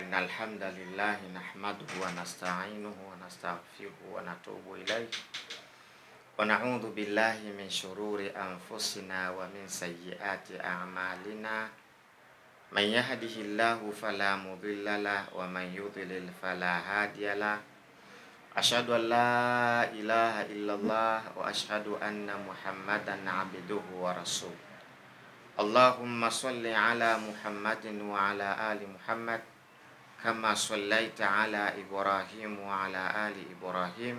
إن الحمد لله نحمده ونستعينه ونستغفره ونتوب إليه ونعوذ بالله من شرور أنفسنا ومن سيئات أعمالنا من يهده الله فلا مضل له ومن يضلل فلا هادي له أشهد أن لا إله إلا الله وأشهد أن محمدا عبده ورسوله اللهم صل على محمد وعلى آل محمد كما صليت على إبراهيم وعلى آل إبراهيم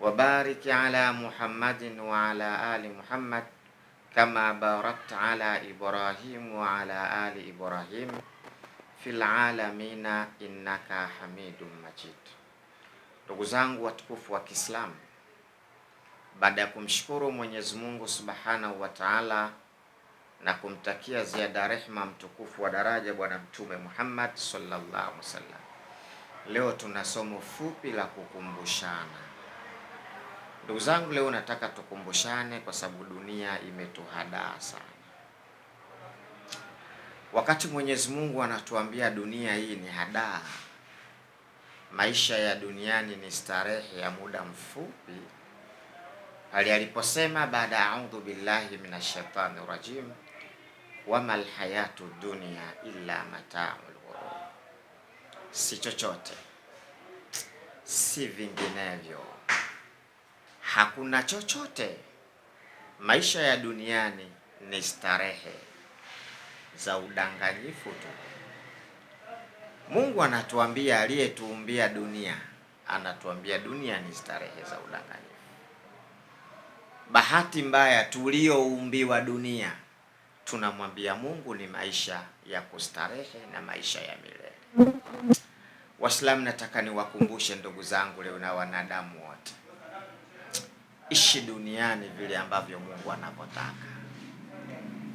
وبارك على محمد وعلى آل محمد كما باركت على إبراهيم وعلى آل إبراهيم في العالمين إنك حميد مجيد. Ndugu zangu watukufu wa Kiislamu, baada ya kumshukuru Mwenyezi Mungu Subhanahu wa Ta'ala na kumtakia ziada rehma mtukufu wa daraja Bwana Mtume Muhammad sallallahu alaihi wasallam, leo tuna somo fupi la kukumbushana. Ndugu zangu, leo nataka tukumbushane kwa sababu dunia imetuhadaa sana. Wakati Mwenyezi Mungu anatuambia dunia hii ni hadaa, maisha ya duniani ni starehe ya muda mfupi, pale aliposema baada a'udhu billahi minash shaitani rajim wamal hayatu dunya illa mata'ul ghurur, si chochote, si vinginevyo, hakuna chochote. Maisha ya duniani ni starehe za udanganyifu tu. Mungu anatuambia, aliyetuumbia dunia anatuambia dunia ni starehe za udanganyifu. Bahati mbaya tulioumbiwa dunia tunamwambia Mungu ni maisha ya kustarehe na maisha ya milele. Waislamu, nataka niwakumbushe ndugu zangu leo na wanadamu wote, ishi duniani vile ambavyo Mungu anavyotaka.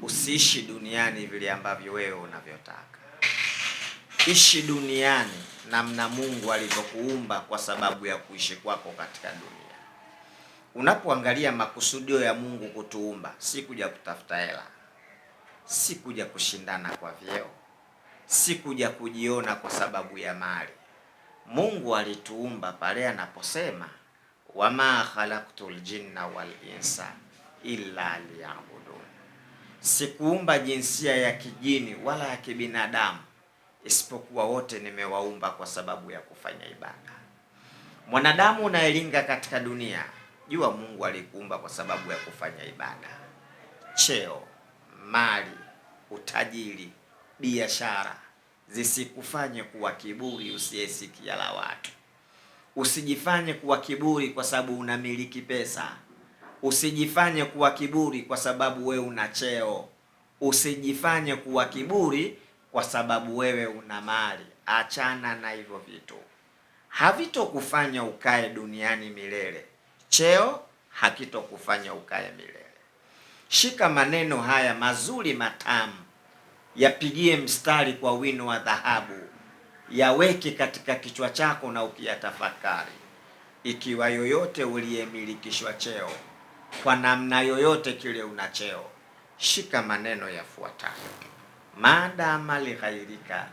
Usiishi duniani vile ambavyo wewe unavyotaka. Ishi duniani namna Mungu alivyokuumba kwa sababu ya kuishi kwako katika dunia. Unapoangalia makusudio ya Mungu kutuumba, si kuja kutafuta hela, si kuja kushindana kwa vyeo, si kuja kujiona kwa sababu ya mali. Mungu alituumba pale anaposema wama khalaqtul jinna wal insa illa liya'budun, sikuumba jinsia ya kijini wala ya kibinadamu isipokuwa wote nimewaumba kwa sababu ya kufanya ibada. Mwanadamu unayelinga katika dunia, jua Mungu alikuumba kwa sababu ya kufanya ibada. Cheo, mali, utajiri, biashara zisikufanye kuwa kiburi usiyesikia la watu. Usijifanye kuwa kiburi kwa sababu unamiliki pesa. Usijifanye kuwa kiburi kwa sababu wewe una cheo. Usijifanye kuwa kiburi kwa sababu wewe una mali. Achana na hivyo vitu, havitokufanya ukae duniani milele. Cheo hakitokufanya ukae milele. Shika maneno haya mazuri matamu, yapigie mstari kwa wino wa dhahabu, yaweke katika kichwa chako na ukiyatafakari. Ikiwa yoyote uliyemilikishwa cheo kwa namna yoyote kile una cheo, shika maneno yafuatayo: madama lighairika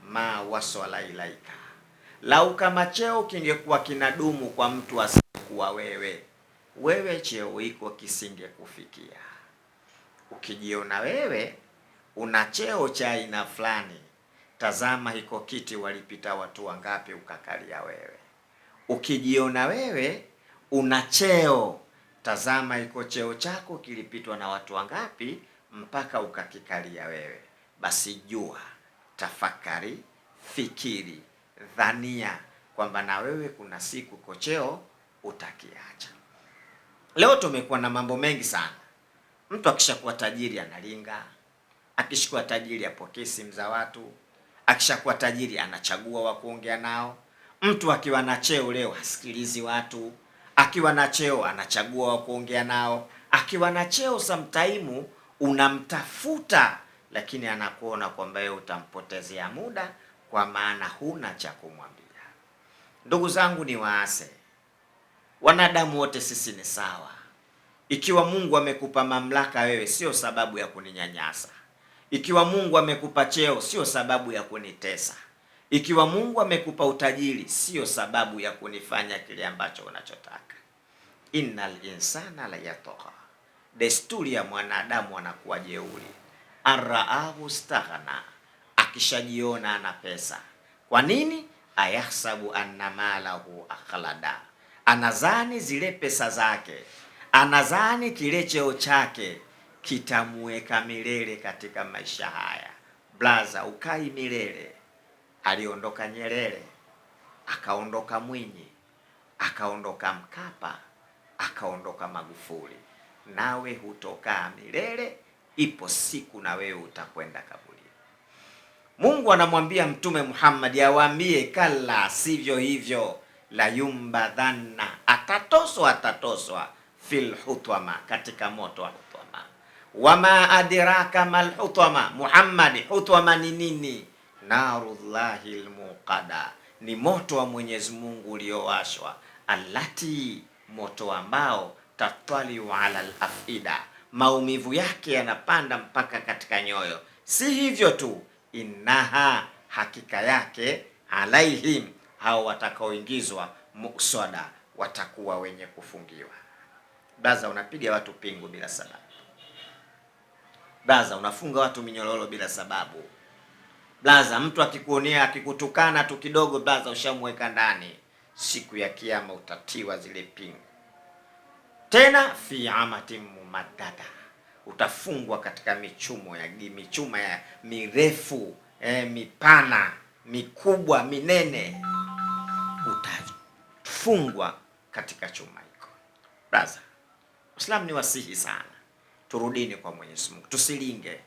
ma wasala ilaika, lau kama cheo kingekuwa kinadumu kwa mtu asiyekuwa wewe, wewe cheo iko kisingekufikia. Ukijiona wewe una cheo cha aina fulani, tazama hiko kiti walipita watu wangapi ukakalia wewe. Ukijiona wewe una cheo, tazama hiko cheo chako kilipitwa na watu wangapi mpaka ukakikalia wewe. Basi jua, tafakari, fikiri, dhania kwamba na wewe kuna siku ko cheo utakiacha. Leo tumekuwa na mambo mengi sana. Mtu akishakuwa tajiri analinga, akishakuwa tajiri apokee simu za watu, akishakuwa tajiri anachagua wa kuongea nao. Mtu akiwa na cheo leo hasikilizi watu, akiwa na cheo anachagua wa kuongea nao. Akiwa na cheo sometime unamtafuta, lakini anakuona kwamba yeye utampotezea muda kwa maana huna cha kumwambia. Ndugu zangu, ni waase, wanadamu wote sisi ni sawa. Ikiwa Mungu amekupa mamlaka wewe, sio sababu ya kuninyanyasa. Ikiwa Mungu amekupa cheo, sio sababu ya kunitesa. Ikiwa Mungu amekupa utajiri, sio sababu ya kunifanya kile ambacho unachotaka. Innal insana la yatgha, desturi ya mwanadamu anakuwa jeuri. Araahu staghna, akishajiona ana pesa. Kwa nini? Ayahsabu anna malahu akhlada, anazani zile pesa zake, anazani kile cheo chake kitamuweka milele katika maisha haya. Blaza, ukai milele. Aliondoka Nyerere, akaondoka Mwinyi, akaondoka Mkapa, akaondoka Magufuli. Nawe hutokaa milele, ipo siku na wewe utakwenda kaburi. Mungu anamwambia Mtume Muhammad awaambie, kala, sivyo hivyo, la yumbadhanna, atatoswa fil hutwama, katika moto wa hutwama. Wama adraka mal hutwama, Muhammad, hutwama ni nini? Narullahi almuqada, ni moto wa Mwenyezi Mungu uliowashwa. Allati, moto ambao tatwaliu ala alafida, maumivu yake yanapanda mpaka katika nyoyo. Si hivyo tu, innaha, hakika yake, alaihim, hao watakaoingizwa, muswada, watakuwa wenye kufungiwa. Baza, unapiga watu pingu bila sababu. Baza, unafunga watu minyororo bila sababu. Blaza, mtu akikuonea, akikutukana tu kidogo, blaza, ushamweka ndani. Siku ya Kiyama utatiwa zile pingu. Tena fi amatin mumaddada, utafungwa katika michuma ya mirefu, mipana, mikubwa, minene. Utafungwa katika chuma hiko. Blaza, Uislamu ni wasihi sana. Turudini kwa Mwenyezi Mungu, tusilinge,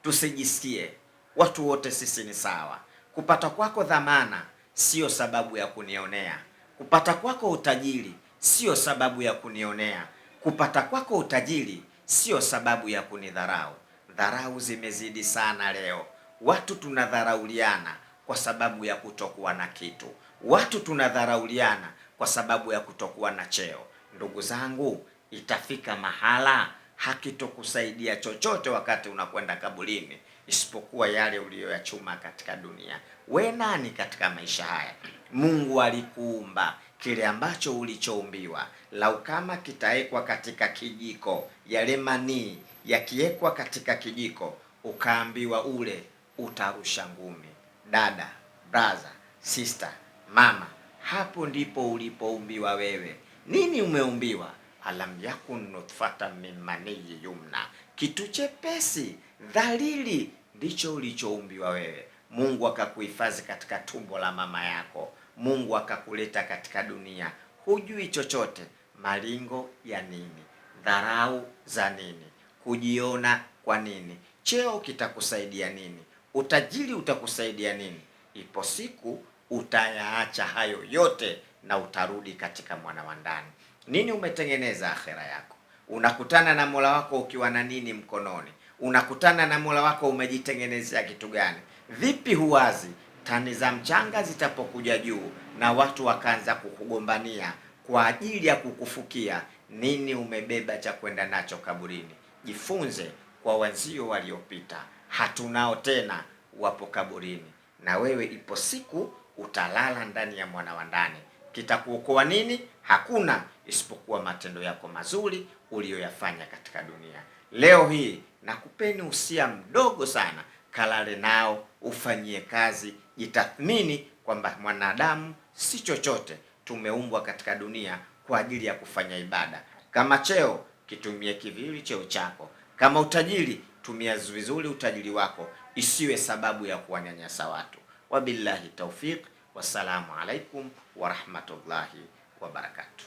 tusijisikie watu wote sisi ni sawa. Kupata kwako dhamana sio sababu ya kunionea. Kupata kwako utajiri sio sababu ya kunionea. Kupata kwako utajiri sio sababu ya kunidharau. Dharau zimezidi sana leo. Watu tunadharauliana kwa sababu ya kutokuwa na kitu. Watu tunadharauliana kwa sababu ya kutokuwa na cheo. Ndugu zangu, itafika mahala hakitokusaidia chochote wakati unakwenda kaburini, isipokuwa yale uliyoyachuma katika dunia. We nani katika maisha haya? Mungu alikuumba, kile ambacho ulichoumbiwa, lau kama kitaekwa katika kijiko, yale manii yakiekwa katika kijiko, ukaambiwa ule, utarusha ngumi. Dada, brother, sister, mama, hapo ndipo ulipoumbiwa wewe. Nini umeumbiwa? Alam yakun nutfatan min maniyyi yumna, kitu chepesi dhalili ndicho ulichoumbiwa wewe. Mungu akakuhifadhi katika tumbo la mama yako. Mungu akakuleta katika dunia, hujui chochote. Malingo ya nini? Dharau za nini? Kujiona kwa nini? Cheo kitakusaidia nini? Utajiri utakusaidia nini? Ipo siku utayaacha hayo yote na utarudi katika mwana wa ndani. Nini umetengeneza akhera yako? Unakutana na Mola wako ukiwa na nini mkononi? Unakutana na Mola wako umejitengenezea kitu gani? Vipi huwazi tani za mchanga zitapokuja juu na watu wakaanza kukugombania kwa ajili ya kukufukia, nini umebeba cha kwenda nacho kaburini? Jifunze kwa wenzio waliopita, hatunao tena, wapo kaburini. Na wewe ipo siku utalala ndani ya mwana wa ndani. Kitakuokoa nini? Hakuna, isipokuwa matendo yako mazuri uliyoyafanya katika dunia. Leo hii nakupeni usia mdogo sana, kalale nao, ufanyie kazi, jitathmini kwamba mwanadamu si chochote. Tumeumbwa katika dunia kwa ajili ya kufanya ibada. Kama cheo, kitumie kivili cheo chako. Kama utajiri, tumia vizuri utajiri wako, isiwe sababu ya kuwanyanyasa watu. Wabillahi taufiq, wassalamu alaikum wa rahmatullahi wa barakatuh.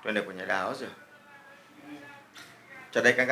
Twende kwenye dawa, sio? Cha dakika ngapi?